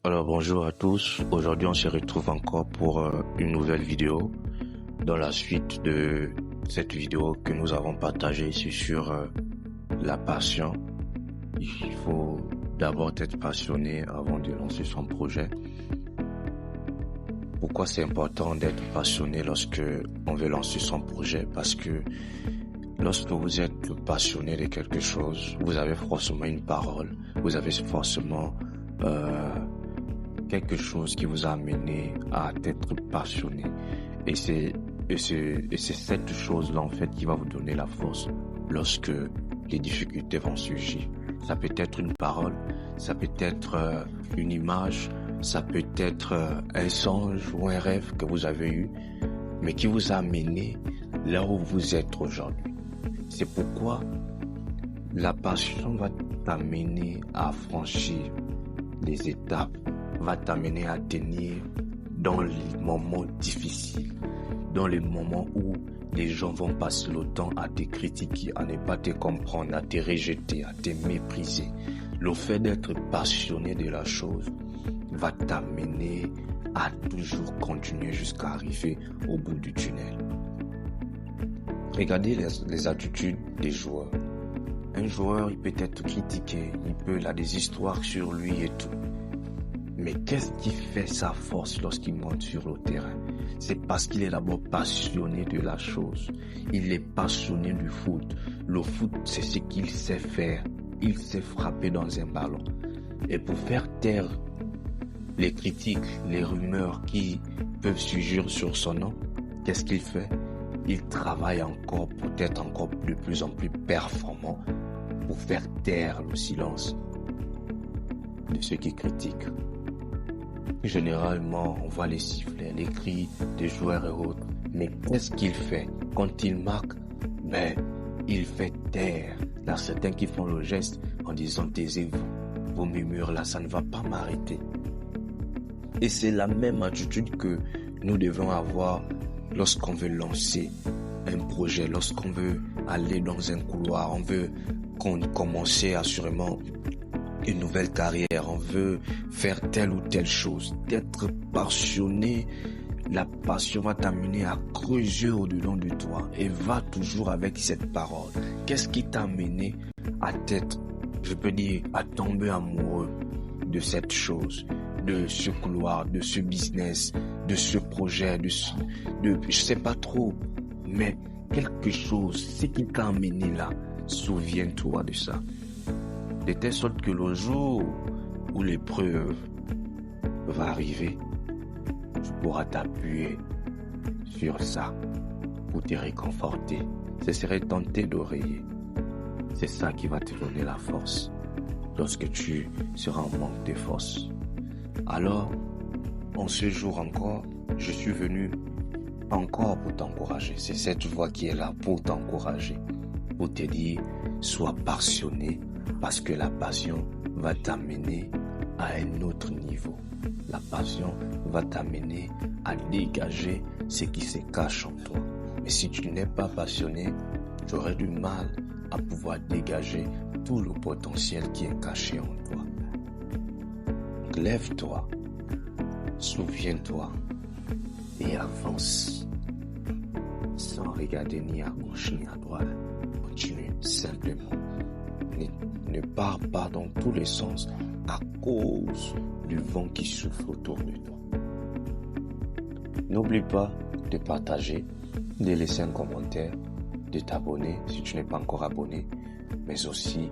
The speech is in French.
Alors bonjour à tous, aujourd'hui on se retrouve encore pour une nouvelle vidéo dans la suite de cette vidéo que nous avons partagée ici sur la passion. Il faut d'abord être passionné avant de lancer son projet. Pourquoi c'est important d'être passionné lorsque on veut lancer son projet? Parce que lorsque vous êtes passionné de quelque chose, vous avez forcément une parole, vous avez forcément quelque chose qui vous a amené à être passionné. Et c'est cette chose-là, en fait, qui va vous donner la force lorsque les difficultés vont surgir. Ça peut être une parole, ça peut être une image, ça peut être un songe ou un rêve que vous avez eu, mais qui vous a amené là où vous êtes aujourd'hui. C'est pourquoi la passion va t'amener à franchir les étapes, va t'amener à tenir dans les moments difficiles, dans les moments où les gens vont passer le temps à te critiquer, à ne pas te comprendre, à te rejeter, à te mépriser. Le fait d'être passionné de la chose va t'amener à toujours continuer jusqu'à arriver au bout du tunnel. Regardez les attitudes des joueurs. Un joueur, il peut être critiqué, il a des histoires sur lui et tout. Mais qu'est-ce qui fait sa force lorsqu'il monte sur le terrain? C'est parce qu'il est d'abord passionné de la chose. Il est passionné du foot. Le foot, c'est ce qu'il sait faire. Il sait frapper dans un ballon. Et pour faire taire les critiques, les rumeurs qui peuvent surgir sur son nom, qu'est-ce qu'il fait? Il travaille encore pour être encore de plus en plus performant pour faire taire le silence de ceux qui critiquent. Généralement, on voit les sifflets, les cris des joueurs et autres. Mais qu'est-ce qu'il fait? Quand il marque, il fait taire. Il y a certains qui font le geste en disant « taisez-vous, vos murmures là, ça ne va pas m'arrêter ». Et c'est la même attitude que nous devons avoir lorsqu'on veut lancer un projet, lorsqu'on veut aller dans un couloir, on veut commencer assurément une nouvelle carrière, on veut faire telle ou telle chose. D'être passionné, la passion va t'amener à creuser au-dedans de toi et va toujours avec cette parole. Qu'est-ce qui t'a amené à à tomber amoureux de cette chose, de ce couloir, de ce business, de ce projet, je sais pas trop, mais quelque chose, ce qui t'a amené là, souviens-toi de ça. De telle sorte que le jour où l'épreuve va arriver, tu pourras t'appuyer sur ça pour te réconforter. Ce serait tenter d'oreiller. C'est ça qui va te donner la force lorsque tu seras en manque de force. Alors, en ce jour encore, je suis venu encore pour t'encourager. C'est cette voix qui est là pour t'encourager, pour te dire, sois passionné, parce que la passion va t'amener à un autre niveau. La passion va t'amener à dégager ce qui se cache en toi. Mais si tu n'es pas passionné, tu aurais du mal à pouvoir dégager tout le potentiel qui est caché en toi. Lève-toi, souviens-toi et avance sans regarder ni à gauche ni à droite. Continue simplement. Ne pars pas dans tous les sens à cause du vent qui souffle autour de toi. N'oublie pas de partager, de laisser un commentaire, de t'abonner si tu n'es pas encore abonné, mais aussi